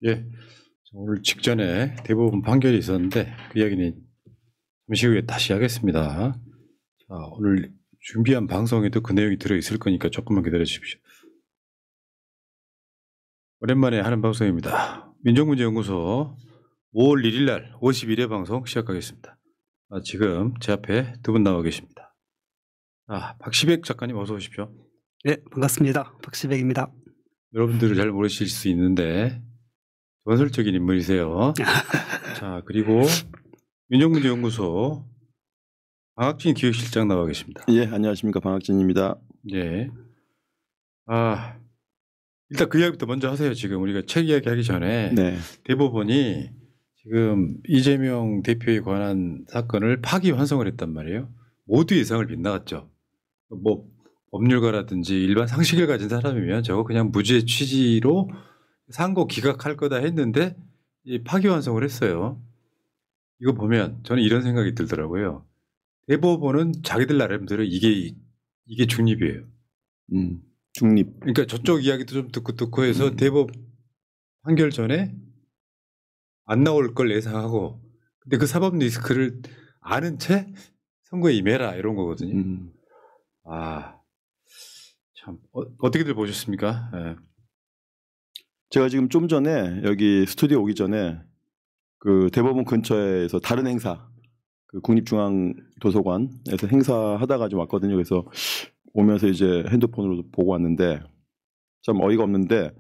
예, 오늘 직전에 대법원 판결이 있었는데 그 이야기는 잠시 후에 다시 하겠습니다. 자, 오늘 준비한 방송에도 그 내용이 들어있을 거니까 조금만 기다려 주십시오. 오랜만에 하는 방송입니다. 민족문제연구소 5월 1일 날 51회 방송 시작하겠습니다. 지금 제 앞에 두 분 나와 계십니다. 박시백 작가님 어서 오십시오. 네, 반갑습니다. 박시백입니다. 여러분들을 잘 모르실 수 있는데 전설적인 인물이세요. 자, 그리고 민족문제연구소 방학진 기획실장 나와 계십니다. 예, 안녕하십니까, 방학진입니다. 예. 일단 그 이야기부터 먼저 하세요. 지금 우리가 책 이야기 하기 전에 네. 대법원이 지금 이재명 대표에 관한 사건을 파기환송을 했단 말이에요. 모두 예상을 빗나갔죠. 뭐 법률가라든지 일반 상식을 가진 사람이면 저거 그냥 무죄 취지로 상고 기각할 거다 했는데 파기환송을 했어요. 이거 보면 저는 이런 생각이 들더라고요. 대법원은 자기들 나름대로 이게 중립이에요. 중립. 그러니까 저쪽 이야기도 좀 듣고 해서 대법 판결 전에 안 나올 걸 예상하고, 근데 그 사법 리스크를 아는 채 선거에 임해라 이런 거거든요. 참 어떻게들 보셨습니까? 네. 제가 지금 좀 전에 여기 스튜디오 오기 전에 그 대법원 근처에서 다른 행사, 그 국립중앙도서관에서 행사하다가 좀 왔거든요. 그래서 오면서 이제 핸드폰으로 보고 왔는데 참 어이가 없는데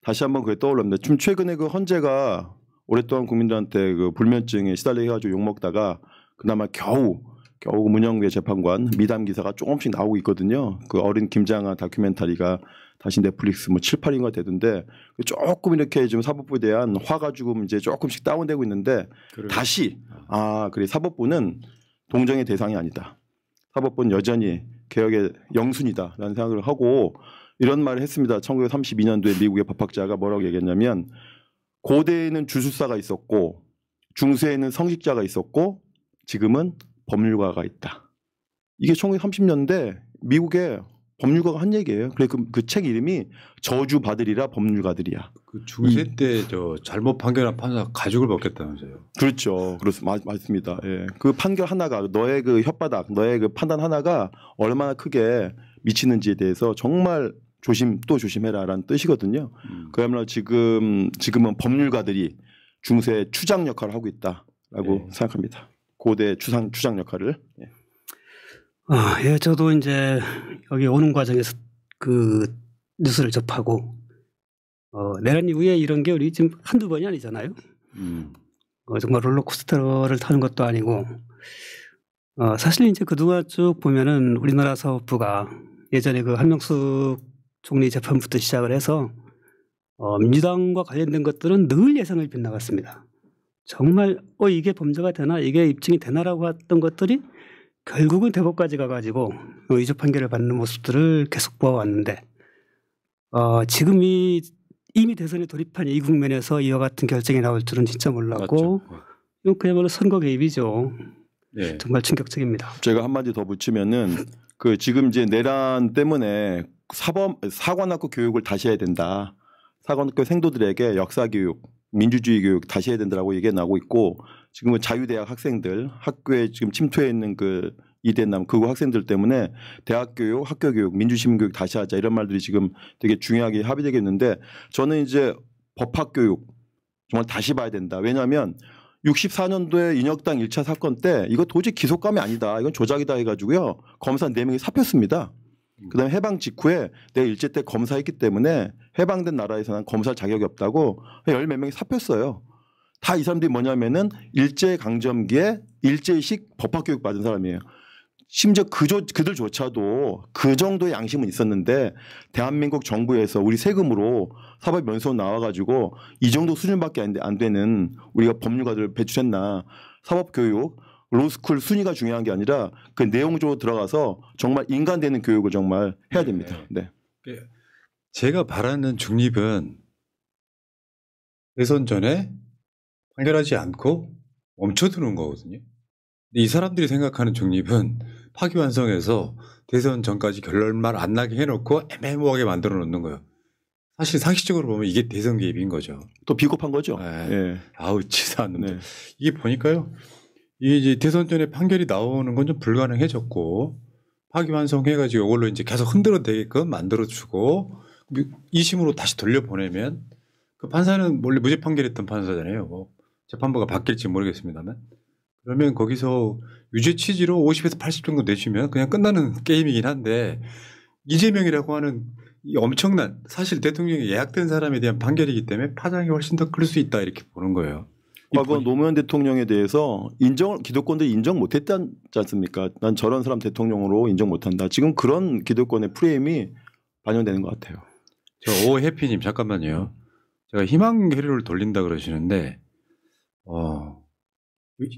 다시 한번 그게 떠올랐는데 좀 최근에 그 헌재가 오랫동안 국민들한테 그 불면증에 시달리게 해가지고 욕먹다가 그나마 겨우 문영배 재판관 미담 기사가 조금씩 나오고 있거든요. 그 어린 김장하 다큐멘터리가 다시 넷플릭스 뭐 7, 8인가 되던데 조금 이렇게 좀 사법부에 대한 화가 조금 이제 조금씩 다운되고 있는데 다시 그래 사법부는 동정의 대상이 아니다. 사법부는 여전히 개혁의 영순이다라는 생각을 하고 이런 말을 했습니다. 1932년도에 미국의 법학자가 뭐라고 얘기했냐면 고대에는 주술사가 있었고 중세에는 성직자가 있었고 지금은 법률가가 있다. 이게 1930년대 미국의 법률가가 한 얘기예요. 그래 그 책 이름이 저주받으리라 법률가들이야. 그 중세 때 저 잘못 판결한 판사 가죽을 벗겼다면서요. 그렇죠. 맞습니다. 예. 그 판결 하나가 너의 그 혓바닥, 너의 그 판단 하나가 얼마나 크게 미치는지에 대해서 정말 조심해라라는 뜻이거든요. 그야말로 지금은 법률가들이 중세 추장 역할을 하고 있다라고 생각합니다. 고대 추장 역할을. 예. 예, 저도 이제 여기 오는 과정에서 그 뉴스를 접하고 내란 이후에 이런 게 우리 지금 한두 번이 아니잖아요. 정말 롤러코스터를 타는 것도 아니고 사실 이제 그동안 쭉 보면은 우리나라 사법부가 예전에 그 한명숙 총리 재판부터 시작을 해서 민주당과 관련된 것들은 늘 예상을 빗나갔습니다. 정말 이게 범죄가 되나 이게 입증이 되나라고 했던 것들이 결국은 대법까지 가가지고 위조 판결을 받는 모습들을 계속 보아왔는데 지금 이미 대선에 돌입한 이 국면에서 이와 같은 결정이 나올 줄은 진짜 몰랐고 이건 그야말로 선거 개입이죠. 네. 정말 충격적입니다. 제가 한마디 더 붙이면은 그 지금 이제 내란 때문에 사관학교 교육을 다시 해야 된다. 사관학교 생도들에게 역사 교육, 민주주의 교육 다시 해야 된다라고 얘기가 나오고 있고 지금은 자유대학 학생들 학교에 지금 침투해 있는 그 이대남 그거 학생들 때문에 대학 교육, 학교 교육, 민주시민 교육 다시 하자 이런 말들이 지금 되게 중요하게 합의되겠는데 저는 이제 법학 교육 정말 다시 봐야 된다. 왜냐하면 64년도에 인혁당 1차 사건 때 이거 도저히 기소감이 아니다. 이건 조작이다 해가지고요. 검사 4명이 사표습니다. 그다음에 해방 직후에 내가 일제 때 검사했기 때문에 해방된 나라에서는 검사 자격이 없다고 10몇 명이 사표했어요. 다 이 사람들이 뭐냐면은 일제강점기에 일제식 법학교육 받은 사람이에요. 심지어 그들조차도 그 정도의 양심은 있었는데 대한민국 정부에서 우리 세금으로 사법연수원 나와가지고 이 정도 수준밖에 안 되는 우리가 법률가들을 배출했나. 사법교육 로스쿨 순위가 중요한 게 아니라 그 내용적으로 들어가서 정말 인간 되는 교육을 정말 해야 됩니다. 네. 제가 바라는 중립은 대선 전에 판결하지 않고 멈춰두는 거거든요. 이 사람들이 생각하는 중립은 파기환송해서 대선 전까지 결론만 안 나게 해놓고 애매모호하게 만들어 놓는 거예요. 사실 상식적으로 보면 이게 대선 개입인 거죠. 또 비겁한 거죠. 네. 예. 아우 치사한데 네. 이게 보니까요. 이 이제 대선 전에 판결이 나오는 건 좀 불가능해졌고 파기환송해가지고 이걸로 이제 계속 흔들어대게끔 만들어주고 2심으로 다시 돌려보내면 그 판사는 원래 무죄 판결했던 판사잖아요. 뭐 재판부가 바뀔지 모르겠습니다만 그러면 거기서 유죄 취지로 50에서 80 정도 내주면 그냥 끝나는 게임이긴 한데 이재명이라고 하는 이 엄청난 사실 대통령이 예약된 사람에 대한 판결이기 때문에 파장이 훨씬 더 클 수 있다 이렇게 보는 거예요. 과거 노무현 대통령에 대해서 기득권들이 인정 못했지 않습니까? 난 저런 사람 대통령으로 인정 못한다. 지금 그런 기득권의 프레임이 반영되는 것 같아요. 저 오해피님 잠깐만요. 제가 희망 회로를 돌린다 그러시는데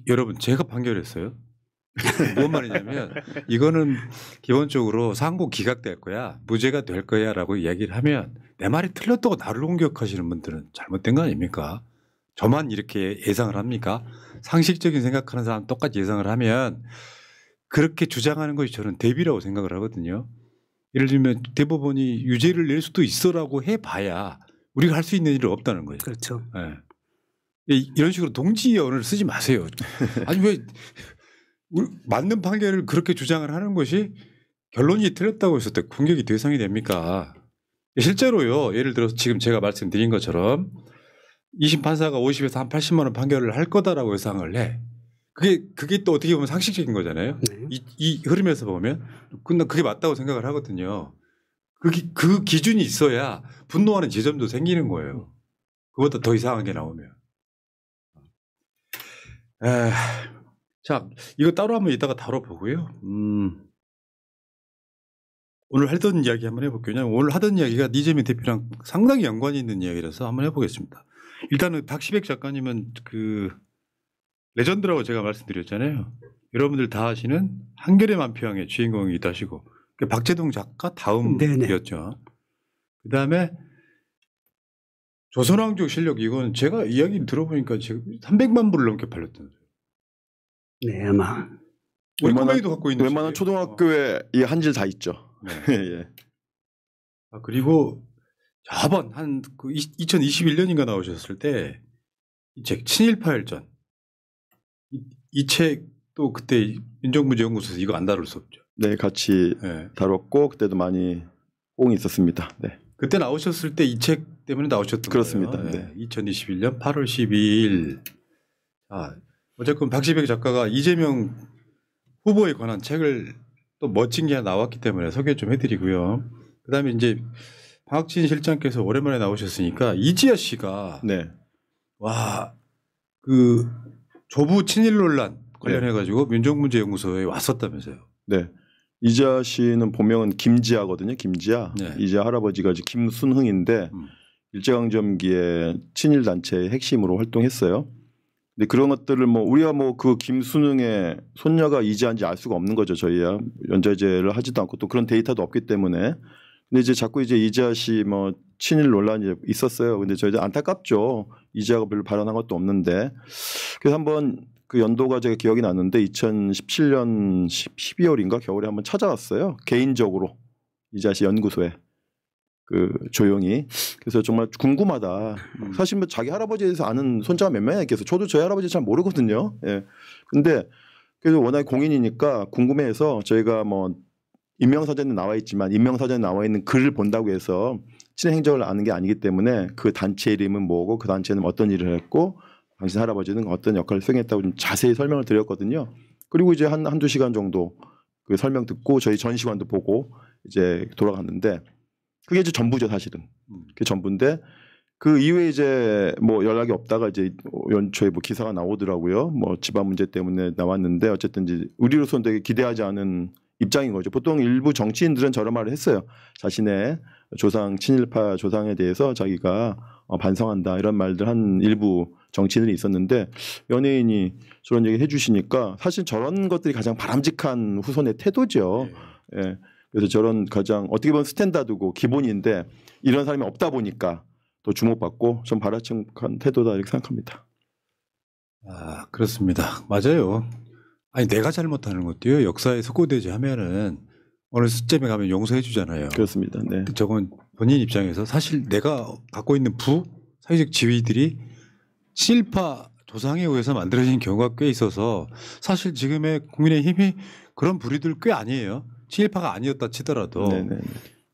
여러분 제가 판결했어요. 뭔 말이냐면 이거는 기본적으로 상고 기각될 거야 무죄가 될 거야 라고 이야기를 하면 내 말이 틀렸다고 나를 공격하시는 분들은 잘못된 거 아닙니까? 저만 이렇게 예상을 합니까? 상식적인 생각하는 사람 똑같이 예상을 하면 그렇게 주장하는 것이 저는 대비라고 생각을 하거든요. 예를 들면 대법원이 유죄를 낼 수도 있어라고 해봐야 우리가 할 수 있는 일은 없다는 거예요. 그렇죠. 네. 이런 식으로 동지의 언어를 쓰지 마세요. 아니 왜 맞는 판결을 그렇게 주장을 하는 것이 결론이 틀렸다고 했을 때 공격이 대상이 됩니까? 실제로요. 예를 들어서 지금 제가 말씀드린 것처럼 2심 판사가 50에서 한 80만 원 판결을 할 거다라고 예상을 해. 그게 또 어떻게 보면 상식적인 거잖아요. 네. 이 흐름에서 보면 그게 맞다고 생각을 하거든요. 그 기준이 있어야 분노하는 지점도 생기는 거예요. 그것보다 더 이상한 게 나오면. 자, 이거 따로 한번 이따가 다뤄보고요. 오늘 하던 이야기 한번 해볼게요. 왜냐하면 오늘 하던 이야기가 이재명 대표랑 상당히 연관이 있는 이야기라서 한번 해보겠습니다. 일단은 박시백 작가님은 그 레전드라고 제가 말씀드렸잖아요. 여러분들 다 아시는 한겨레 만평의 주인공이기도 하시고 박재동 작가 다음이었죠. 그다음에 조선왕조 실력 이건 제가 이야기 들어보니까 지금 300만 부를 넘게 팔렸던. 네 아마. 우리 꼬맹이도 갖고 있는. 웬만한 초등학교에 이 한질 다 있죠. 네. 예. 그리고 저번 한 2021년인가 나오셨을 때 이 책 친일파열전 이 책도 그때 민족문제연구소에서 이거 안 다룰 수 없죠. 네, 같이 다뤘고 그때도 많이 호응이 있었습니다. 네. 그때 나오셨을 때 이 책 때문에 나오셨던 그렇습니다. 거예요. 네. 2021년 8월 12일. 어쨌건 박시백 작가가 이재명 후보에 관한 책을 또 멋진 게 나왔기 때문에 소개 좀 해드리고요. 그다음에 이제 박진 실장께서 오랜만에 나오셨으니까 이지아 씨가 그 조부 친일 논란 관련해 가지고 민족문제연구소에 왔었다면서요. 네. 이지아 씨는 본명은 김지아거든요. 김지아. 네. 이지아 할아버지가 김순흥인데 일제강점기에 친일 단체의 핵심으로 활동했어요. 근데 그런 것들을 우리가 그 김순흥의 손녀가 이지아인지 알 수가 없는 거죠. 저희야 연좌제를 하지도 않고 또 그런 데이터도 없기 때문에. 근데 이제 자꾸 이지아 씨 친일 논란이 있었어요. 근데 저희들 안타깝죠. 이지아가 별로 발언한 것도 없는데. 그래서 한번 그 연도가 제가 기억이 나는데 2017년 12월인가 겨울에 한번 찾아왔어요. 개인적으로 이지아 씨 연구소에 조용히. 그래서 정말 궁금하다. 사실 자기 할아버지에 대해서 아는 손자가 몇 명이나 있겠어. 저도 저희 할아버지 잘 모르거든요. 예. 근데 그래도 워낙 공인이니까 궁금해해서 저희가 인명사전에 나와 있지만 인명사전에 나와 있는 글을 본다고 해서 친일 행적을 아는 게 아니기 때문에 그 단체 이름은 뭐고 그 단체는 어떤 일을 했고 당신 할아버지는 어떤 역할을 수행했다고 좀 자세히 설명을 드렸거든요. 그리고 이제 한두 시간 정도 그 설명 듣고 저희 전시관도 보고 이제 돌아갔는데 그게 이제 전부죠, 사실은. 그게 전부인데 그 이후에 이제 연락이 없다가 이제 연초에 기사가 나오더라고요. 집안 문제 때문에 나왔는데 어쨌든 이제 우리로서는 되게 기대하지 않은 입장인 거죠. 보통 일부 정치인들은 저런 말을 했어요. 자신의 친일파 조상에 대해서 자기가 반성한다 이런 말들 한 일부 정치인들이 있었는데 연예인이 저런 얘기 해주시니까 사실 저런 것들이 가장 바람직한 후손의 태도죠. 예. 그래서 저런 가장 어떻게 보면 스탠다드고 기본인데 이런 사람이 없다 보니까 또 주목받고 좀 바람직한 태도다 이렇게 생각합니다. 그렇습니다. 맞아요. 아니 내가 잘못하는 것도요. 역사에 석고되지 하면은 어느 시점에 가면 용서해 주잖아요. 그렇습니다. 네. 저건 본인 입장에서 사실 내가 갖고 있는 사회적 지위들이 친일파 조상에 의해서 만들어진 경우가 꽤 있어서 사실 지금의 국민의힘이 그런 부류들 꽤 아니에요. 친일파가 아니었다 치더라도 네네.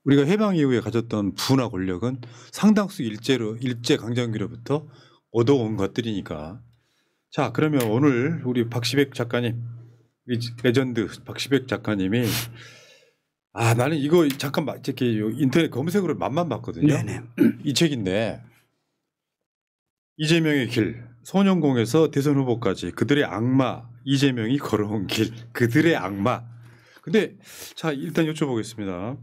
우리가 해방 이후에 가졌던 부나 권력은 상당수 일제 강점기로부터 얻어온 것들이니까. 자, 그러면 오늘 우리 박시백 작가님, 레전드 박시백 작가님이 나는 이거 잠깐 이렇게 인터넷 검색으로 맛만 봤거든요. 네네. 이 책인데 이재명의 길, 소년공에서 대선 후보까지 그들의 악마, 이재명이 걸어온 길, 그들의 악마. 근데 자 일단 여쭤보겠습니다.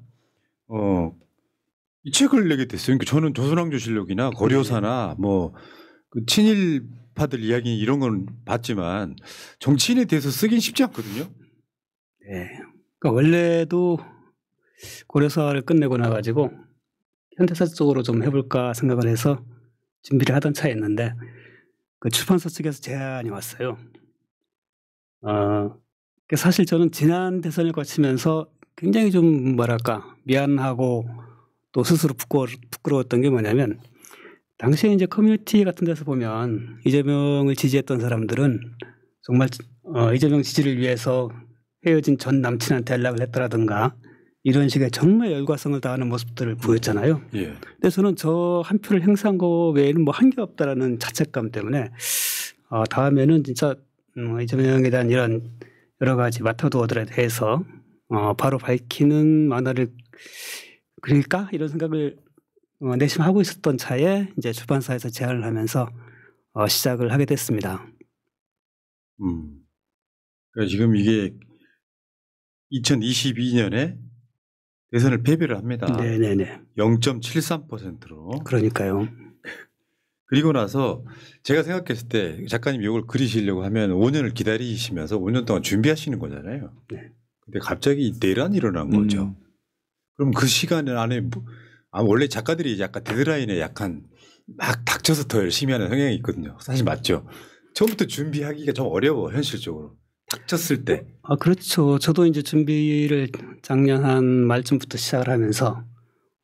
이 책을 내게 됐어요. 그러니까 저는 조선왕조실록이나 고려사나 그 친일파들 이야기 이런 건 봤지만 정치인에 대해서 쓰긴 쉽지 않거든요. 네. 그러니까 원래도 고려사를 끝내고 나가지고 현대사 쪽으로 좀 해볼까 생각을 해서 준비를 하던 차였는데 그 출판사 측에서 제안이 왔어요. 사실 저는 지난 대선을 거치면서 굉장히 좀 뭐랄까 미안하고 또 스스로 부끄러웠던 게 뭐냐면 당시에 이제 커뮤니티 같은 데서 보면 이재명을 지지했던 사람들은 정말 이재명 지지를 위해서 헤어진 전 남친한테 연락을 했더라든가 이런 식의 정말 열과성을 다하는 모습들을 보였잖아요. 예. 근데 저는 저 한 표를 행사한 거 외에는 뭐 한 게 없다라는 자책감 때문에 다음에는 진짜 이재명에 대한 이런 여러 가지 마타도어들에 대해서 바로 밝히는 만화를 그릴까 이런 생각을 내심 하고 있었던 차에 이제 출판사에서 제안을 하면서 시작을 하게 됐습니다. 그러니까 지금 이게 2022년에 대선을 패배를 합니다. 네네네. 0.73%로. 그러니까요. 그리고 나서 제가 생각했을 때 작가님 이걸 그리시려고 하면 5년을 기다리시면서 5년 동안 준비하시는 거잖아요. 네. 근데 갑자기 내란이 일어난 거죠. 그럼 그 시간 안에 원래 작가들이 약간 데드라인에 약간 막 닥쳐서 더 열심히 하는 성향이 있거든요. 사실 맞죠. 처음부터 준비하기가 좀 어려워 현실적으로. 닥쳤을 때. 그렇죠. 저도 이제 준비를 작년 한 말쯤부터 시작을 하면서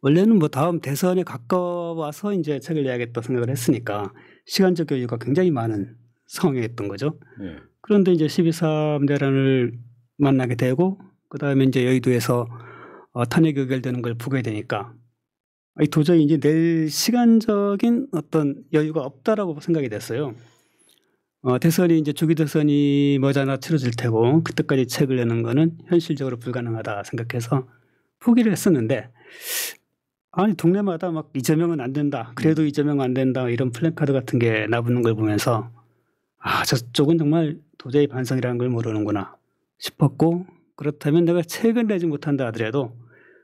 원래는 뭐 다음 대선에 가까워서 이제 책을 내야겠다 생각을 했으니까 시간적 여유가 굉장히 많은 상황이었던 거죠. 네. 그런데 이제 12.3 내란을 만나게 되고 그다음에 이제 여의도에서 탄핵이 의결되는 걸 보게 되니까 도저히 이제 낼 시간적인 어떤 여유가 없다라고 생각이 됐어요. 대선이 이제 조기 대선이 머지않아 치러질 테고 그때까지 책을 내는 거는 현실적으로 불가능하다 생각해서 포기를 했었는데 동네마다 막 이재명은 안 된다. 그래도 이재명은 안 된다. 이런 플래카드 같은 게 나붙는 걸 보면서 저쪽은 정말 도저히 반성이라는 걸 모르는구나 싶었고 그렇다면 내가 책을 내지 못한다 하더라도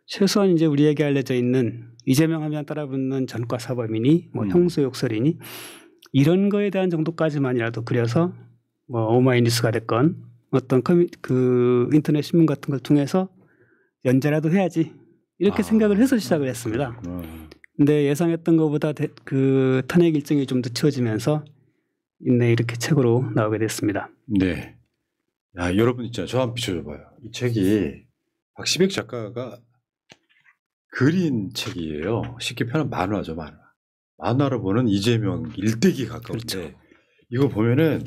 최소한 이제 우리에게 알려져 있는 이재명 하면 따라붙는 전과 사범이니 형수 욕설이니 이런 거에 대한 정도까지만이라도 그려서 오마이뉴스가 됐건 어떤 그 인터넷 신문 같은 걸 통해서 연재라도 해야지 이렇게 생각을 해서 시작을 했습니다. 근데 예상했던 것보다 그 탄핵 일정이 좀 늦춰지면서 이렇게 책으로 나오게 됐습니다. 네. 야, 여러분 있잖아요. 저 한번 비춰줘봐요. 이 책이 박시백 작가가 그린 책이에요. 쉽게 표현하면 만화죠, 만화. 만화로 보는 이재명 일대기 가까운데 그렇죠. 이거 보면은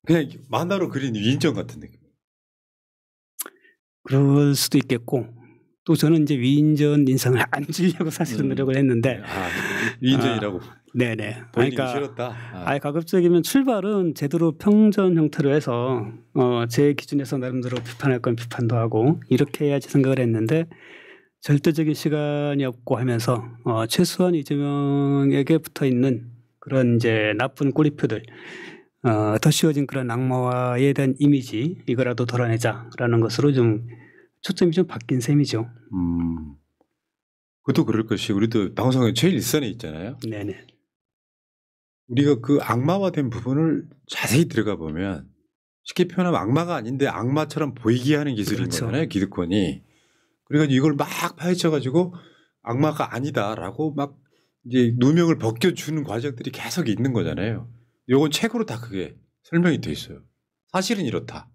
그냥 만화로 그린 위인전 같은 느낌. 그럴 수도 있겠고 또 저는 이제 위인전 인상을 안 주려고 사실은 노력을 했는데 위인전이라고. 네네. 본인이 싫었다. 가급적이면 출발은 제대로 평전 형태로 해서 제 기준에서 나름대로 비판할 건 비판도 하고 이렇게 해야지 생각을 했는데 절대적인 시간이 없고 하면서 최소한 이재명에게 붙어 있는 그런 이제 나쁜 꼬리표들 더 씌워진 그런 악마에 대한 이미지 이거라도 덜어내자라는 것으로 좀 초점이 좀 바뀐 셈이죠. 그것도 그럴 것이 우리도 방송의 제일 일선에 있잖아요. 네네. 우리가 그 악마화된 부분을 자세히 들어가 보면 쉽게 표현하면 악마가 아닌데 악마처럼 보이게 하는 기술인 그렇죠. 거잖아요. 기득권이. 그러니까 이걸 막 파헤쳐가지고 악마가 아니다라고 막 이제 누명을 벗겨주는 과정들이 계속 있는 거잖아요. 요건 책으로 다 그게 설명이 돼 있어요. 사실은 이렇다.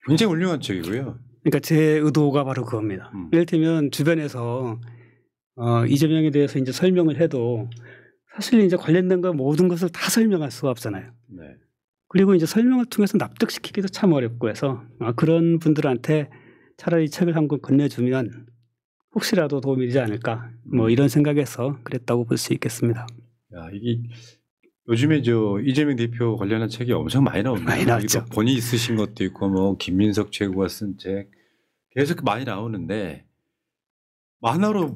굉장히 훌륭한 책이고요. 그러니까 제 의도가 바로 그겁니다. 이를테면 주변에서 이재명에 대해서 이제 설명을 해도 사실 이제 관련된 거 모든 것을 다 설명할 수가 없잖아요. 네. 그리고 이제 설명을 통해서 납득시키기도 참 어렵고 해서 그런 분들한테 차라리 책을 한 권 건네주면 혹시라도 도움이 되지 않을까 뭐 이런 생각에서 그랬다고 볼 수 있겠습니다. 야, 이게 요즘에 저 이재명 대표 관련한 책이 엄청 많이 나옵니다. 많이 나왔죠. 본인이 쓰신 것도 있고 뭐 김민석 최고가 쓴 책 계속 많이 나오는데 만화로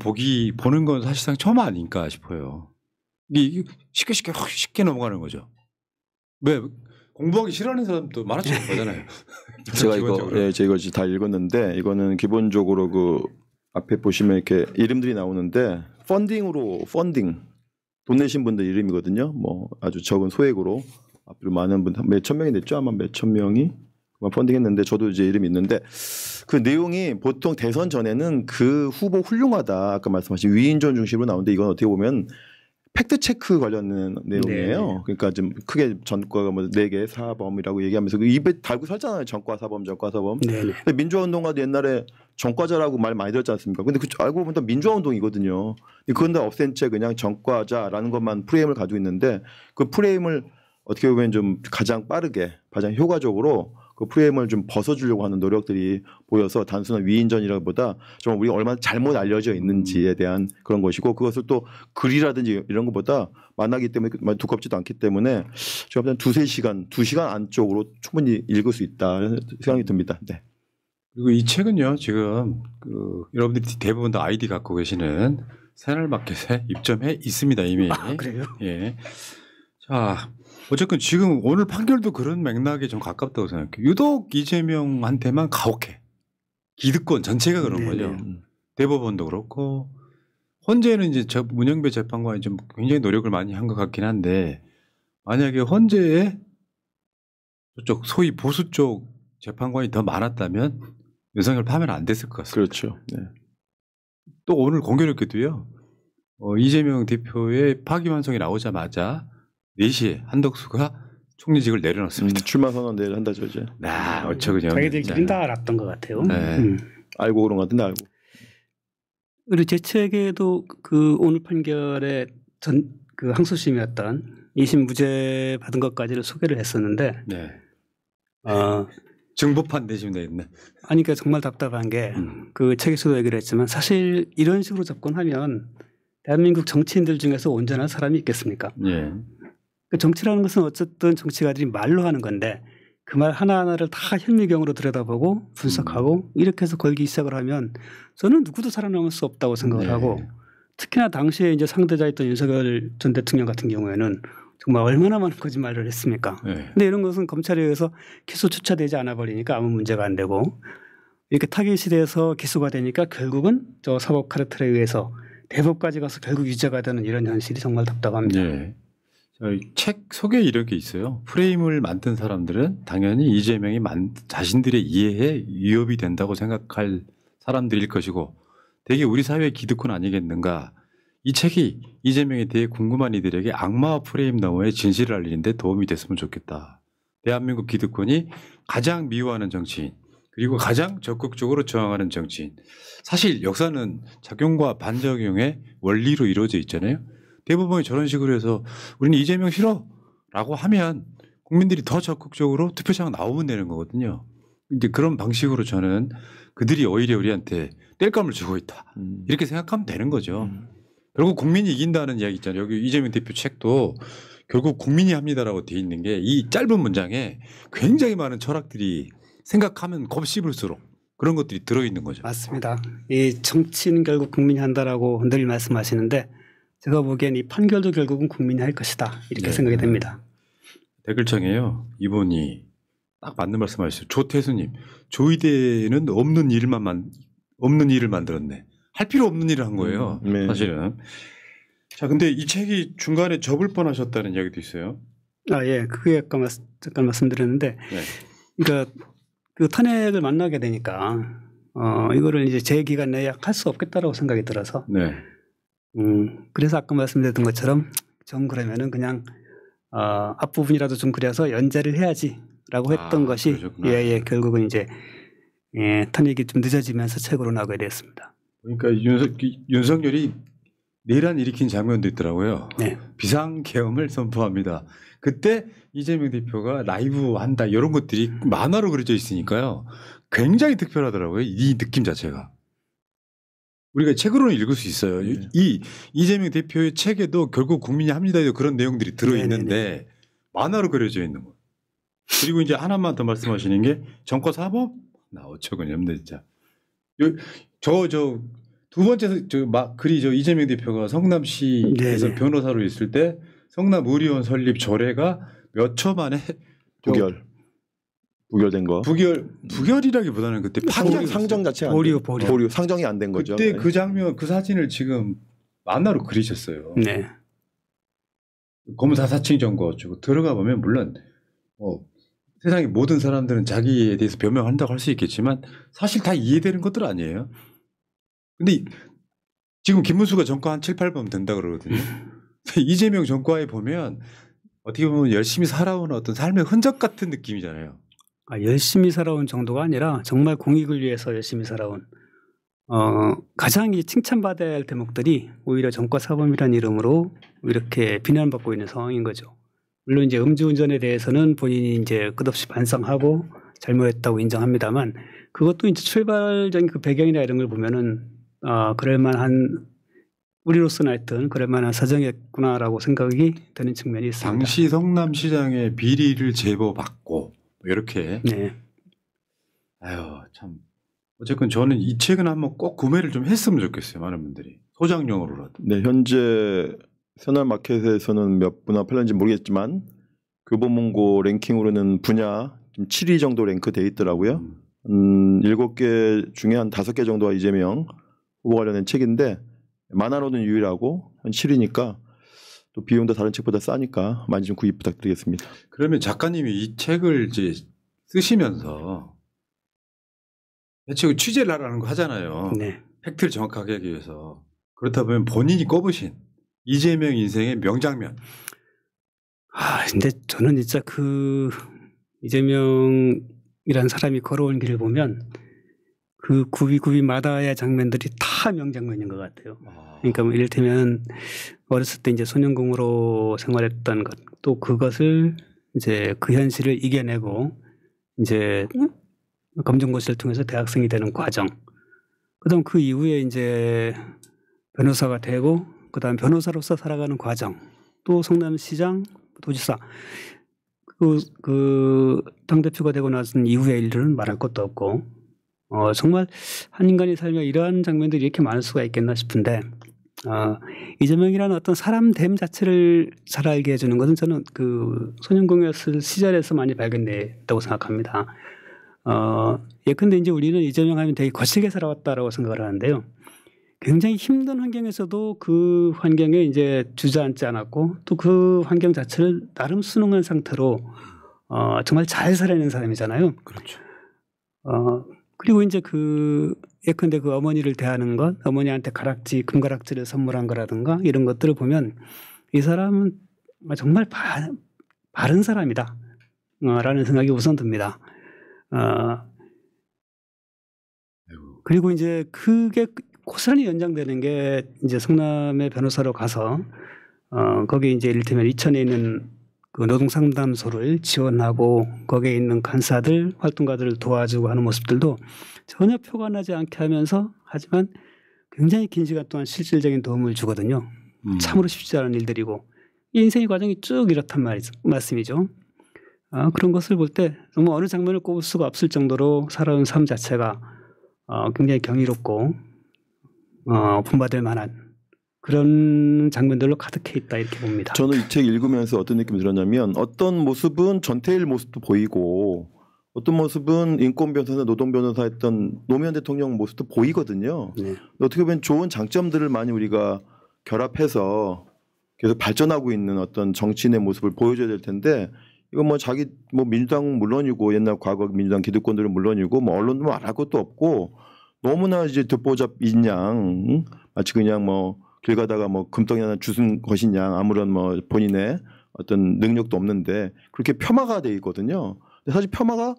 보는 건 사실상 처음 아닌가 싶어요. 이게 쉽게 넘어가는 거죠. 왜 공부하기 싫어하는 사람도 만화책 보잖아요. 제가 이거 다 읽었는데 이거는 기본적으로 그 앞에 보시면 이렇게 이름들이 나오는데 펀딩 돈 내신 분들 이름이거든요. 뭐 아주 적은 소액으로 앞으로 많은 분 몇천 명이 냈죠. 아마 몇천 명이 펀딩했는데 저도 이제 이름이 있는데 그 내용이 보통 대선 전에는 그 후보 훌륭하다 아까 말씀하신 위인전 중심으로 나오는데 이건 어떻게 보면 팩트 체크 관련된 내용이에요. 네. 그러니까 좀 크게 전과가 뭐 4개 사범이라고 얘기하면서 그 입에 달고 살잖아요. 전과 사범. 네. 근데 민주화 운동가도 옛날에 전과자라고 말 많이 들었지 않습니까? 근데 그 알고 보면 민주화 운동이거든요. 그건 다 없앤 채 그냥 전과자라는 것만 프레임을 가지고 있는데 그 프레임을 어떻게 보면 좀 가장 빠르게 가장 효과적으로 그 프레임을 좀 벗어주려고 하는 노력들이 보여서 단순한 위인전이라기보다 정말 우리가 얼마나 잘못 알려져 있는지에 대한 그런 것이고 그것을 또 글이라든지 이런 것보다 만나기 때문에 두껍지도 않기 때문에 제가 한 2시간 안쪽으로 충분히 읽을 수 있다 생각이 듭니다. 네. 그리고 이 책은요 지금 여러분들이 대부분 다 아이디 갖고 계시는 새날마켓에 입점해 있습니다 이미. 그래요? 예. 자. 어쨌든 지금 오늘 판결도 그런 맥락에 좀 가깝다고 생각해요. 유독 이재명한테만 가혹해. 기득권 전체가 그런 거죠. 대법원도 그렇고 헌재는 이제 문영배 재판관이 좀 굉장히 노력을 많이 한 것 같긴 한데 만약에 헌재에 저쪽 소위 보수 쪽 재판관이 더 많았다면 윤석열 파면 안 됐을 것 같습니다. 그렇죠. 네. 또 오늘 공교롭게도요. 이재명 대표의 파기환송이 나오자마자 4시에 한덕수가 총리직을 내려놓습니다. 출마 선언 내일 한다죠 이제. 어쩌군요. 자기들끼리 다 알았던 것 같아요. 네. 알고 그런 것 같은데 알고. 그리고 제 책에도 그 오늘 판결의 그 항소심이었던 2심 무죄 받은 것까지를 소개를 했었는데. 네. 증보판 내시면 되겠네. 아니 그러니까 정말 답답한 게 그 책에서도 얘기를 했지만 사실 이런 식으로 접근하면 대한민국 정치인들 중에서 온전한 사람이 있겠습니까? 예. 정치라는 것은 어쨌든 정치가들이 말로 하는 건데 그 말 하나하나를 다 현미경으로 들여다보고 분석하고 이렇게 해서 걸기 시작을 하면 저는 누구도 살아남을 수 없다고 생각을 하고 특히나 당시에 이제 상대자였던 윤석열 전 대통령 같은 경우에는 정말 얼마나 많은 거짓말을 했습니까? 근데 이런 것은 검찰에 의해서 기소조차 되지 않아 버리니까 아무 문제가 안 되고 이렇게 타깃이 돼서 기소가 되니까 결국은 저 사법 카르텔에 의해서 대법까지 가서 결국 유죄가 되는 이런 현실이 정말 답답합니다. 네. 책 소개에 이런 게 있어요. 프레임을 만든 사람들은 당연히 이재명이 자신들의 이해에 위협이 된다고 생각할 사람들일 것이고 되게 우리 사회의 기득권 아니겠는가. 이 책이 이재명에 대해 궁금한 이들에게 악마와 프레임 너머의 진실을 알리는데 도움이 됐으면 좋겠다. 대한민국 기득권이 가장 미워하는 정치인 그리고 가장 적극적으로 저항하는 정치인. 사실 역사는 작용과 반작용의 원리로 이루어져 있잖아요. 대부분이 저런 식으로 해서 우리는 이재명 싫어 라고 하면 국민들이 더 적극적으로 투표장 나오면 되는 거거든요. 이제 그런 방식으로 저는 그들이 오히려 우리한테 땔감을 주고 있다. 이렇게 생각하면 되는 거죠. 결국 국민이 이긴다는 이야기 있잖아요. 여기 이재명 대표 책도 결국 국민이 합니다라고 돼 있는 게 이 짧은 문장에 굉장히 많은 철학들이 생각하면 곱씹을수록 그런 것들이 들어있는 거죠. 맞습니다. 이 정치는 결국 국민이 한다라고 늘 말씀하시는데 제가 보기엔 이 판결도 결국은 국민이 할 것이다. 이렇게 생각이 됩니다. 댓글창에요. 이분이 딱 맞는 말씀하셨어요. 조태수님. 조의대는 없는 일을 만들었네. 할 필요 없는 일을 한 거예요. 사실은. 자, 근데 이 책이 중간에 접을 뻔하셨다는 이야기도 있어요. 예. 그게 잠깐 말씀드렸는데 그러니까 그 탄핵을 만나게 되니까 이거를 이제 제 기간 내에 할 수 없겠다라고 생각이 들어서 그래서 아까 말씀드렸던 것처럼 좀 그러면은 그냥 앞부분이라도 좀 그려서 연재를 해야지라고 했던 것이 결국은 이제 탄핵이 좀 늦어지면서 책으로 나오게 됐습니다. 그러니까 윤석열이 내란 일으킨 장면도 있더라고요. 네. 비상계엄을 선포합니다. 그때 이재명 대표가 라이브 한다 이런 것들이 만화로 그려져 있으니까요. 굉장히 특별하더라고요. 이 느낌 자체가. 우리가 책으로는 읽을 수 있어요. 네. 이 이재명 대표의 책에도 결국 국민이 합니다에도 그런 내용들이 들어있는데 만화로 그려져 있는 거예요. 그리고 이제 하나만 더 말씀하시는 게 정과사법? 나 어처구니없네 진짜. 저 두 번째 글이 이재명 대표가 성남시에서 네네. 변호사로 있을 때 성남의료원 설립 조례가 몇 초 만에 부결된 거. 부결이라기보다는 그때 상정 자체가 보류 상정이 안 된 거죠. 그때 그 장면 그 사진을 지금 만화로 그리셨어요. 네. 검사 사칭 정거 어쩌고 들어가 보면 물론 세상의 모든 사람들은 자기에 대해서 변명한다고 할 수 있겠지만 사실 다 이해되는 것들 아니에요. 근데 지금 김문수가 전과 한 7, 8번 된다 그러거든요. 이재명 전과에 보면 어떻게 보면 열심히 살아온 어떤 삶의 흔적 같은 느낌이잖아요. 열심히 살아온 정도가 아니라 정말 공익을 위해서 열심히 살아온 가장 칭찬받아야 할 대목들이 오히려 전과사범이라는 이름으로 이렇게 비난받고 있는 상황인 거죠. 물론 이제 음주운전에 대해서는 본인이 이제 끝없이 반성하고 잘못했다고 인정합니다만 그것도 이제 출발적인 그 배경이나 이런 걸 보면은 그럴만한 우리로서는 하여튼 그럴만한 사정이었구나라고 생각이 되는 측면이 있습니다. 당시 성남시장의 비리를 제보받고 이렇게. 네. 아유 참. 어쨌건 저는 이 책은 한번 꼭 구매를 좀 했으면 좋겠어요. 많은 분들이 소장용으로라도. 네, 현재 새날마켓에서는 몇 분화 팔렸는지 모르겠지만 교보문고 랭킹으로는 분야 7위 정도 랭크돼 있더라고요. 7개 중에 한 5개 정도가 이재명 후보 관련된 책인데 만화로는 유일하고 한 7위니까 또 비용도 다른 책보다 싸니까 많이 좀 구입 부탁드리겠습니다. 그러면 작가님이 이 책을 이제 쓰시면서 대체 취재를 하라는 거 하잖아요. 네. 팩트를 정확하게 하기 위해서. 그렇다 보면 본인이 꼽으신 이재명 인생의 명장면. 근데 저는 진짜 그 이재명이라는 사람이 걸어온 길을 보면 그 구비마다의 장면들이 다 명장면인 것 같아요. 그러니까 뭐 이를테면 어렸을 때 이제 소년공으로 생활했던 것, 또 그것을 이제 그 현실을 이겨내고 이제 검정고시를 통해서 대학생이 되는 과정. 그다음 그 이후에 이제 변호사가 되고 그다음 변호사로서 살아가는 과정. 또 성남시장, 도지사. 그 당대표가 되고 나선 이후의 일들은 말할 것도 없고 정말 한 인간이 살며 이러한 장면들이 이렇게 많을 수가 있겠나 싶은데 이재명이라는 어떤 사람됨 자체를 잘 알게 해주는 것은 저는 그 소년공이었을 시절에서 많이 발견됐다고 생각합니다. 예컨대 이제 우리는 이재명 하면 되게 거칠게 살아왔다라고 생각을 하는데요. 굉장히 힘든 환경에서도 그 환경에 이제 주저앉지 않았고 또 그 환경 자체를 나름 순응한 상태로 정말 잘 살아내는 사람이잖아요. 그렇죠. 그리고 이제 예컨대 그 어머니를 대하는 것, 어머니한테 금가락지를 선물한 거라든가 이런 것들을 보면 이 사람은 정말 바른 사람이다. 라는 생각이 우선 듭니다. 그리고 이제 그게 고스란히 연장되는 게 이제 성남의 변호사로 가서 거기 이제 이를테면 이천에 있는 그 노동상담소를 지원하고 거기에 있는 간사들, 활동가들을 도와주고 하는 모습들도 전혀 표가 나지 않게 하면서 하지만 굉장히 긴 시간 동안 실질적인 도움을 주거든요. 참으로 쉽지 않은 일들이고 인생의 과정이 쭉 이렇단 말씀이죠. 그런 것을 볼 때 정말 어느 장면을 꼽을 수가 없을 정도로 살아온 삶 자체가 굉장히 경이롭고 본받을 만한 그런 장면들로 가득해 있다 이렇게 봅니다. 저는 이 책 읽으면서 어떤 느낌이 들었냐면 어떤 모습은 전태일 모습도 보이고 어떤 모습은 인권 변호사나 노동 변호사 했던 노무현 대통령 모습도 보이거든요. 네. 어떻게 보면 좋은 장점들을 많이 우리가 결합해서 계속 발전하고 있는 어떤 정치인의 모습을 보여줘야 될 텐데 이건 민주당 물론이고 옛날 과거 민주당 기득권들은 물론이고 언론도 말할 것도 없고 너무나 이제 듣보잡인 양 마치 그냥 길 가다가 금덩이 하나 주운 것인 양 아무런 본인의 어떤 능력도 없는데 그렇게 폄하가 돼 있거든요. 근데 사실 폄하가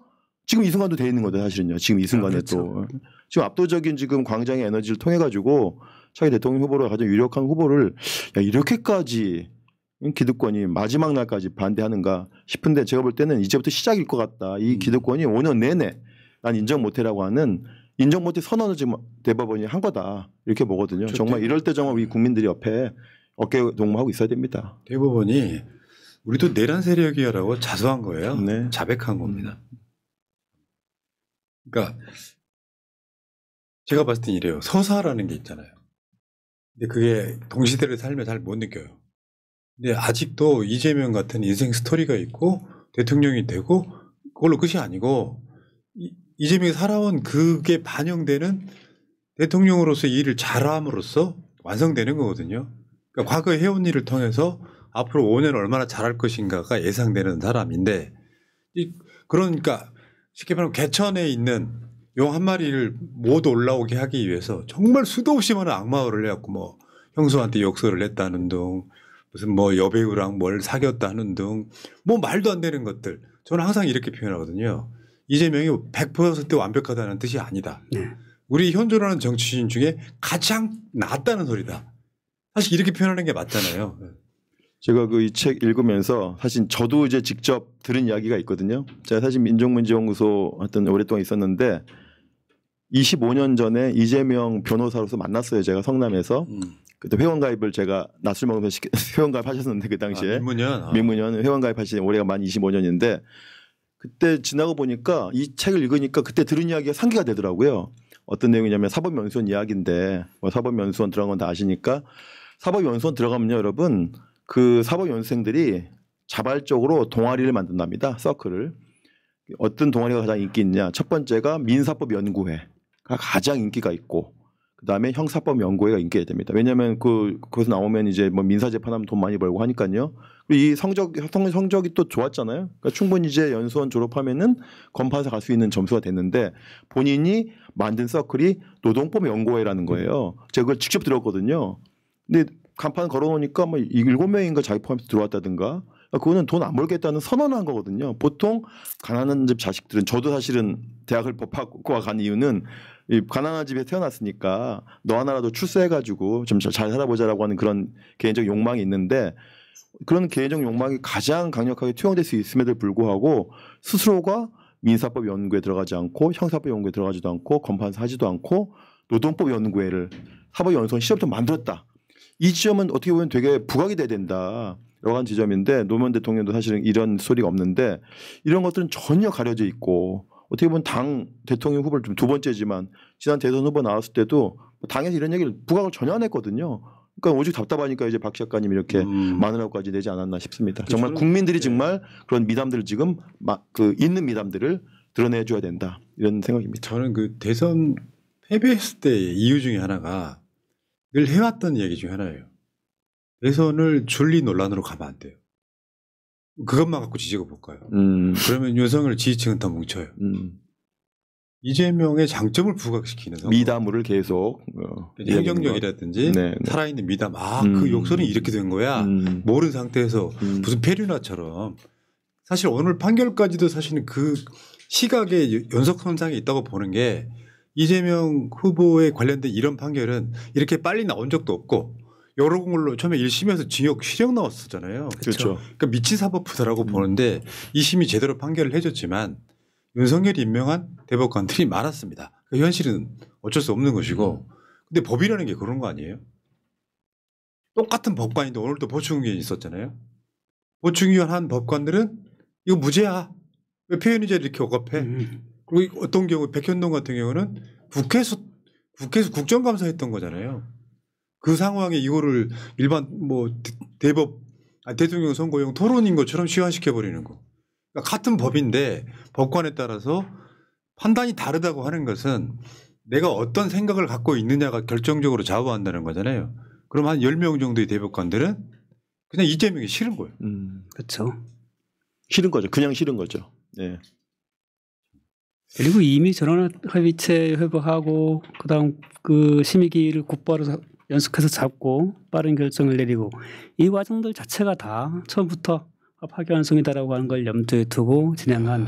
지금 이 순간도 돼 있는 거죠 사실은요. 지금 이 순간에 그렇죠. 또 지금 압도적인 지금 광장의 에너지를 통해 가지고 차기 대통령 후보로 가장 유력한 후보를 야, 이렇게까지 기득권이 마지막 날까지 반대하는가 싶은데 제가 볼 때는 이제부터 시작일 것 같다. 이 기득권이 5년 내내 난 인정 못해라고 하는 인정 못해 선언을 지금 대법원이 한 거다 이렇게 보거든요. 정말 이럴 때 정말 우리 국민들이 옆에 어깨 동무하고 있어야 됩니다. 대법원이 우리도 내란 세력이야라고 자수한 거예요. 네. 자백한 겁니다. 그러니까 제가 봤을 땐 이래요. 서사라는 게 있잖아요. 근데 그게 동시대를 살면 잘 못 느껴요. 근데 아직도 이재명 같은 인생 스토리가 있고 대통령이 되고 그걸로 끝이 아니고 이재명이 살아온 그게 반영되는 대통령으로서 일을 잘함으로써 완성되는 거거든요. 그러니까 과거에 해온 일을 통해서 앞으로 5년 얼마나 잘할 것인가가 예상되는 사람인데 그러니까 쉽게 말하면 개천에 있는 용 한 마리를 못 올라오게 하기 위해서 정말 수도 없이 많은 악마를 해갖고 뭐 형수한테 욕설을 했다는 등 무슨 뭐 여배우랑 뭘 사귀었다는 등 뭐 말도 안 되는 것들 저는 항상 이렇게 표현하거든요. 이재명이 100% 완벽하다는 뜻이 아니다. 네. 우리 현존하는 정치인 중에 가장 낫다는 소리다. 사실 이렇게 표현하는 게 맞잖아요. 제가 그 이 책 읽으면서 사실 저도 이제 직접 들은 이야기가 있거든요. 제가 사실 민족문제연구소 하여튼 오랫동안 있었는데 25년 전에 이재명 변호사로서 만났어요. 제가 성남에서. 그때 회원가입을 제가 낮술 먹으면서 회원가입 하셨는데 그 당시에. 민문현 회원가입 하신 올해가 만 25년인데 그때 지나고 보니까 이 책을 읽으니까 그때 들은 이야기가 상기가 되더라고요. 어떤 내용이냐면 사법연수원 이야기인데 뭐 사법연수원 들어간 건 다 아시니까 사법연수원 들어가면요 여러분 그 사법연수생들이 자발적으로 동아리를 만든답니다. 서클을. 어떤 동아리가 가장 인기 있냐. 첫 번째가 민사법연구회가 가장 인기가 있고 그다음에 형사법연구회가 인기가 됩니다. 왜냐하면 거기서 나오면 이제 뭐 민사재판하면 돈 많이 벌고 하니까요. 그리고 이 성적이 또 좋았잖아요. 그러니까 충분히 이제 연수원 졸업하면은 검파사 갈 수 있는 점수가 됐는데 본인이 만든 서클이 노동법연구회라는 거예요. 제가 그걸 직접 들었거든요. 근데 간판 걸어놓으니까 뭐 7명인가 자기 포함해서 들어왔다든가 그거는 돈 안 벌겠다는 선언을 한 거거든요. 보통 가난한 집 자식들은 저도 사실은 대학을 법학과 간 이유는 이 가난한 집에 태어났으니까 너 하나라도 출세해가지고 좀 잘 살아보자라고 하는 그런 개인적 욕망이 있는데 그런 개인적 욕망이 가장 강력하게 투영될 수 있음에도 불구하고 스스로가 민사법 연구에 들어가지 않고 형사법 연구에 들어가지도 않고 검판사 하지도 않고 노동법 연구회를 사법연수원 시절부터 만들었다. 이 지점은 어떻게 보면 되게 부각이 돼야 된다. 라고 한 지점인데 노무현 대통령도 사실은 이런 소리가 없는데 이런 것들은 전혀 가려져 있고 어떻게 보면 당 대통령 후보를 좀 두 번째지만 지난 대선 후보 나왔을 때도 당에서 이런 얘기를 부각을 전혀 안 했거든요. 그러니까 오직 답답하니까 이제 박 작가님 이렇게 마누라까지 내지 않았나 싶습니다. 정말 국민들이 정말 그런 미담들을 지금 있는 미담들을 드러내줘야 된다 이런 생각입니다. 저는 그 대선 패배했을 때 이유 중에 하나가 늘 해왔던 얘기 중에 하나예요. 대선을 줄리 논란으로 가면 안 돼요. 그것만 갖고 지지고 볼까요? 그러면 윤석열 지지층은 더 뭉쳐요. 이재명의 장점을 부각시키는 선거. 미담을 계속 행정력이라든지 살아있는 미담. 그 욕설은 이렇게 된 거야. 모르는 상태에서 무슨 페류나처럼. 사실 오늘 판결까지도 사실은 그 시각의 연속선상에 있다고 보는 게 이재명 후보에 관련된 이런 판결은 이렇게 빨리 나온 적도 없고 여러 걸로 처음에 1심에서 징역 실형 나왔었잖아요. 그렇죠. 그러니까 미친 사법부다라고 보는데 2심이 제대로 판결을 해줬지만 윤석열이 임명한 대법관들이 많았습니다. 그 현실은 어쩔 수 없는 것이고 근데 법이라는 게 그런 거 아니에요? 똑같은 법관인데 오늘도 보충위원이 있었잖아요. 보충위원 한 법관들은 이거 무죄야. 왜 표현이자 이렇게 억압해? 그리고 어떤 경우 백현동 같은 경우는 국회에서 국정감사했던 거잖아요. 그 상황에 이거를 일반 뭐 대통령 선거용 토론인 것처럼 시환시켜 버리는 거. 그러니까 같은 법인데 법관에 따라서 판단이 다르다고 하는 것은 내가 어떤 생각을 갖고 있느냐가 결정적으로 좌우한다는 거잖아요. 그럼 한 10명 정도의 대법관들은 그냥 이재명이 싫은 거예요. 그렇죠. 싫은 거죠. 그냥 싫은 거죠. 네. 그리고 이미 전원합의체 회부하고 그다음 그 심의기를 곧바로 연속해서 잡고 빠른 결정을 내리고 이 과정들 자체가 다 처음부터 파기환송이다라고 하는 걸 염두에 두고 진행한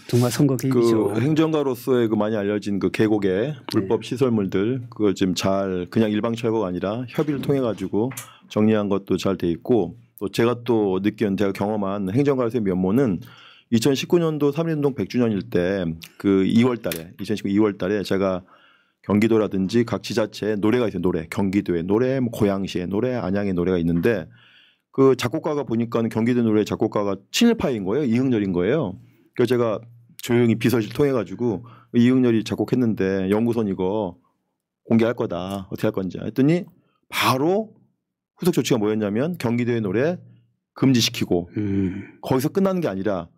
정말 선거 개입이죠. 그 행정가로서의 그 많이 알려진 그 계곡의 불법 시설물들 그걸 지금 잘 그냥 일방 철거가 아니라 협의를 통해 가지고 정리한 것도 잘 돼 있고 또 제가 또 느낀 제가 경험한 행정가로서의 면모는 2019년도 3.1운동 100주년일 때 그 2월달에 2019 2월달에 제가 경기도라든지 각 지자체에 노래가 있어요. 노래 경기도의 노래, 뭐 고양시의 노래, 안양의 노래가 있는데 그 작곡가가 보니까는 경기도 노래 작곡가가 친일파인 거예요. 이응렬인 거예요. 그래서 제가 조용히 비서실 통해 가지고 이응렬이 작곡했는데 연구선 이거 공개할 거다. 어떻게 할 건지 했더니 바로 후속 조치가 뭐였냐면 경기도의 노래 금지시키고 거기서 끝나는 게 아니라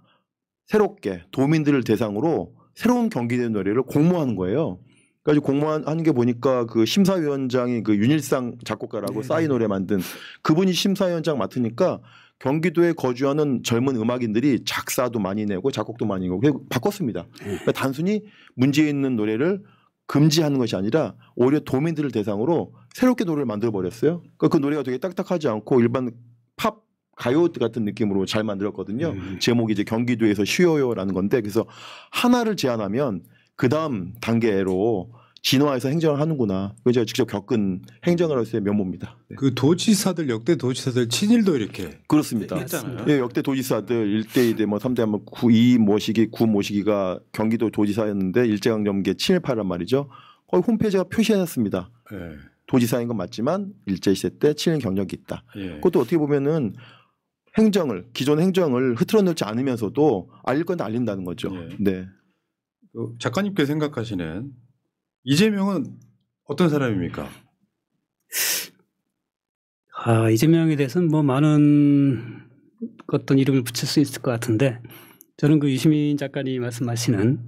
새롭게 도민들을 대상으로 새로운 경기도의 노래를 공모하는 거예요. 그래서 공모하는 게 보니까 그 심사위원장이 그 윤일상 작곡가라고 싸이 노래 만든 그분이 심사위원장 맡으니까 경기도에 거주하는 젊은 음악인들이 작사도 많이 내고 작곡도 많이 내고 그래서 바꿨습니다. 그러니까 단순히 문제 있는 노래를 금지하는 것이 아니라 오히려 도민들을 대상으로 새롭게 노래를 만들어 버렸어요. 그러니까 그 노래가 되게 딱딱하지 않고 일반 팝 가요 같은 느낌으로 잘 만들었거든요. 제목이 이제 경기도에서 쉬어요라는 건데 그래서 하나를 제안하면 그 다음 단계로 진화해서 행정을 하는구나. 그거 제가 직접 겪은 행정가로서의 면모입니다. 네. 그 도지사들 역대 도지사들 친일도 이렇게 그렇습니다. 했잖아요. 예, 역대 도지사들 1대 2대 뭐 3대 하면 9 모시기가 경기도 도지사였는데 일제강점기에 친일파란 말이죠. 거기 홈페이지가 표시해놨습니다. 예. 도지사인 건 맞지만 일제시대 때 친일 경력이 있다. 예. 그것도 어떻게 보면은 기존 행정을 흐트러놓지 않으면서도 알릴 건 알린다는 거죠. 예. 네. 그 작가님께 생각하시는 이재명은 어떤 사람입니까? 이재명에 대해서는 뭐 많은 어떤 이름을 붙일 수 있을 것 같은데 저는 그 유시민 작가님이 말씀하시는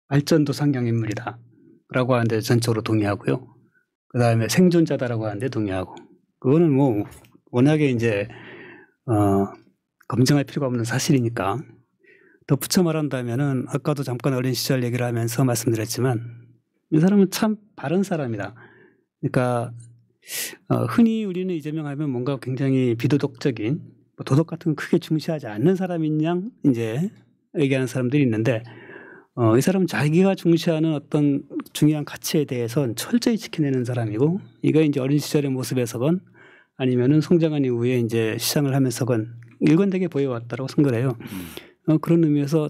발전도 상경 인물이다라고 하는데 전적으로 동의하고요. 그 다음에 생존자다라고 하는데 동의하고 그거는 뭐 워낙에 이제 검증할 필요가 없는 사실이니까. 덧붙여 말한다면은 아까도 잠깐 어린 시절 얘기를 하면서 말씀드렸지만 이 사람은 참 바른 사람이다. 그러니까 흔히 우리는 이재명 하면 뭔가 굉장히 비도덕적인 도덕 같은 건 크게 중시하지 않는 사람인 양 이제 얘기하는 사람들이 있는데 이 사람은 자기가 중시하는 어떤 중요한 가치에 대해서는 철저히 지켜내는 사람이고 이가 이제 어린 시절의 모습에서건 아니면은 성장한 이후에 이제 시장을 하면서건 일관되게 보여왔다고 생각을 해요. 그런 의미에서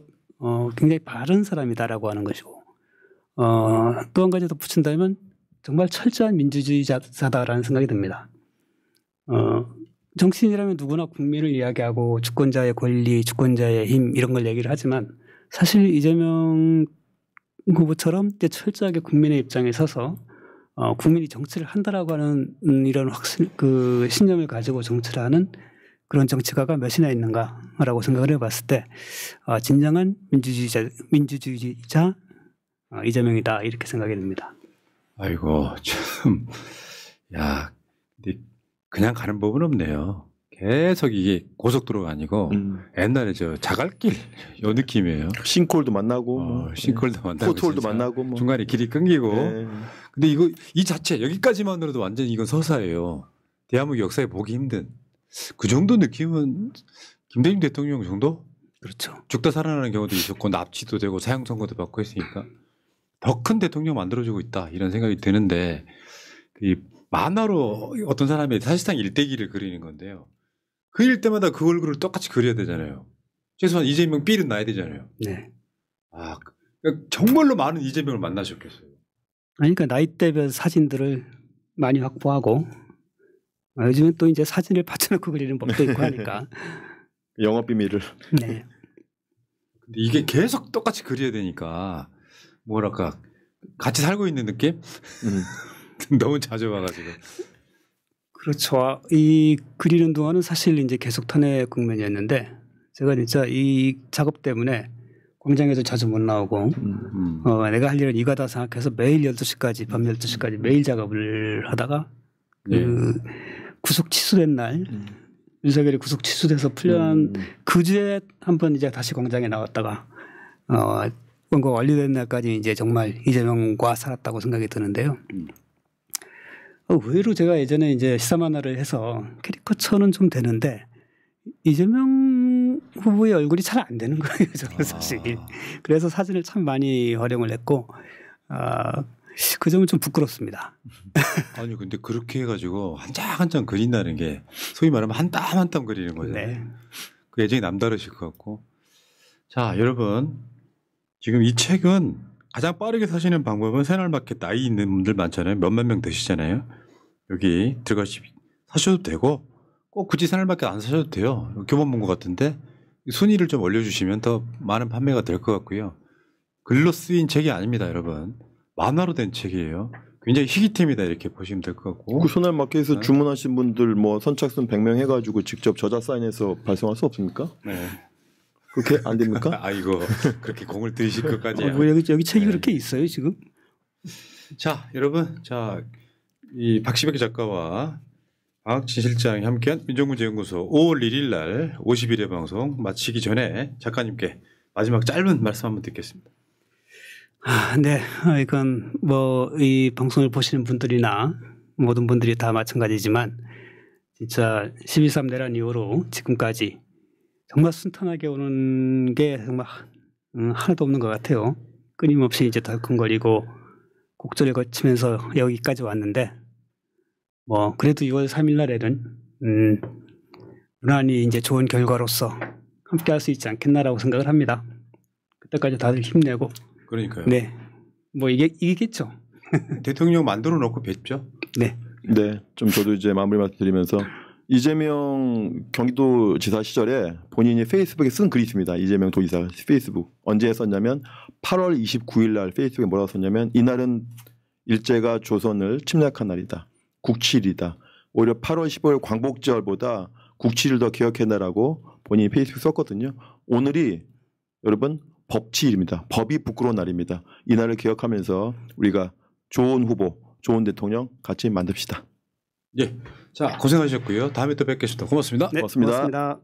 굉장히 바른 사람이다라고 하는 것이고 또 한 가지 더 붙인다면 정말 철저한 민주주의자다라는 생각이 듭니다. 정치인이라면 누구나 국민을 이야기하고 주권자의 권리, 주권자의 힘 이런 걸 얘기를 하지만 사실 이재명 후보처럼 이제 철저하게 국민의 입장에 서서 국민이 정치를 한다라고 하는 이런 그 신념을 가지고 정치를 하는 그런 정치가가 몇이나 있는가라고 생각을 해봤을 때 진정한 민주주의자 이재명이다 이렇게 생각이 듭니다. 아이고 참, 야, 근데 그냥 가는 법은 없네요. 계속 이게 고속도로가 아니고 옛날에 저 자갈길 요 느낌이에요. 싱크홀도 만나고, 싱크홀도 만나고, 포트홀도 만나고, 뭐. 중간에 길이 끊기고. 네. 근데 이거 이 자체 여기까지만으로도 완전 이건 서사예요. 대한민국 역사에 보기 힘든. 그 정도 느낌은 김대중 대통령 정도? 그렇죠. 죽다 살아나는 경우도 있었고 납치도 되고 사형 선고도 받고 했으니까 더 큰 대통령 만들어주고 있다 이런 생각이 드는데 이 만화로 어떤 사람이 사실상 일대기를 그리는 건데요. 그릴 때마다 그 얼굴을 똑같이 그려야 되잖아요. 최소한 이재명 삘은 나야 되잖아요. 네. 그러니까 정말로 많은 이재명을 만나셨겠어요. 그러니까 나이대별 사진들을 많이 확보하고 요즘은 또 이제 사진을 받쳐놓고 그리는 법도 있고 하니까. 영업 비밀을. 네. 근데 이게 계속 똑같이 그려야 되니까 뭐랄까 같이 살고 있는 느낌? 너무 자주 와가지고. 그렇죠. 이 그리는 동안은 사실 이제 계속 탄핵 국면이었는데 제가 진짜 이 작업 때문에 광장에도 자주 못 나오고 내가 할 일은 이거다 생각해서 매일 12시까지 밤 12시까지 매일 작업을 하다가 그 구속 취소된 날 윤석열이 구속 취소돼서 풀려난 그 주에 한번 이제 다시 광장에 나왔다가 원고 완료된 날까지 이제 정말 이재명과 살았다고 생각이 드는데요. 의외로 제가 예전에 이제 시사 만화를 해서 캐리커처는 좀 되는데 이재명 후보의 얼굴이 잘 안 되는 거예요, 저는 사실. 그래서 사진을 참 많이 활용을 했고 그 점은 좀 부끄럽습니다. 아니 근데 그렇게 해가지고 한 장 한 장 그린다는 게 소위 말하면 한 땀 한 땀 그리는 거잖아요. 네. 그 애정이 남다르실 것 같고. 자 여러분 지금 이 책은 가장 빠르게 사시는 방법은 새날마켓 나이 있는 분들 많잖아요. 몇만 명 되시잖아요. 여기 들어가시 사셔도 되고 꼭 굳이 새날마켓 안 사셔도 돼요. 교본 본 것 같은데 순위를 좀 올려주시면 더 많은 판매가 될 것 같고요. 글로 쓰인 책이 아닙니다, 여러분. 만화로 된 책이에요. 굉장히 희귀템이다 이렇게 보시면 될 것 같고. 그 소날마켓에서 네. 주문하신 분들 뭐 선착순 100명 해가지고 직접 저자 사인해서 발송할 수 없습니까? 네. 그렇게 안 됩니까? 아이고 그렇게 공을 들이실 것까지야. 뭐 여기 책이 네. 그렇게 있어요 지금? 자 여러분, 자 이 박시백 작가와 박진 실장이 함께한 민족문제연구소 5월 1일 날 50일의 방송 마치기 전에 작가님께 마지막 짧은 말씀 한번 듣겠습니다. 네, 이건 뭐 이 방송을 보시는 분들이나 모든 분들이 다 마찬가지지만 진짜 12.3 내란 이후로 지금까지 정말 순탄하게 오는 게 정말 하나도 없는 것 같아요. 끊임없이 이제 덜컹거리고 곡절을 거치면서 여기까지 왔는데 뭐 그래도 6월 3일 날에는 무난히 이제 좋은 결과로서 함께할 수 있지 않겠나라고 생각을 합니다. 그때까지 다들 힘내고. 그러니까요. 네, 뭐 이기겠죠. 대통령 만들어 놓고 뵙죠. 네. 네, 좀 저도 이제 마무리 말씀드리면서 이재명 경기도지사 시절에 본인이 페이스북에 쓴 글이 있습니다. 이재명 도지사 페이스북 언제 썼냐면 8월 29일 날 페이스북에 뭐라고 썼냐면 이날은 일제가 조선을 침략한 날이다. 국칠이다. 오히려 8월 15일 광복절보다 국칠을 더 기억해내라고 본인이 페이스북 썼거든요. 오늘이 여러분 법치일입니다. 법이 부끄러운 날입니다. 이 날을 기억하면서 우리가 좋은 후보, 좋은 대통령 같이 만듭시다. 예, 자 고생하셨고요. 다음에 또 뵙겠습니다. 고맙습니다. 네, 고맙습니다. 고맙습니다.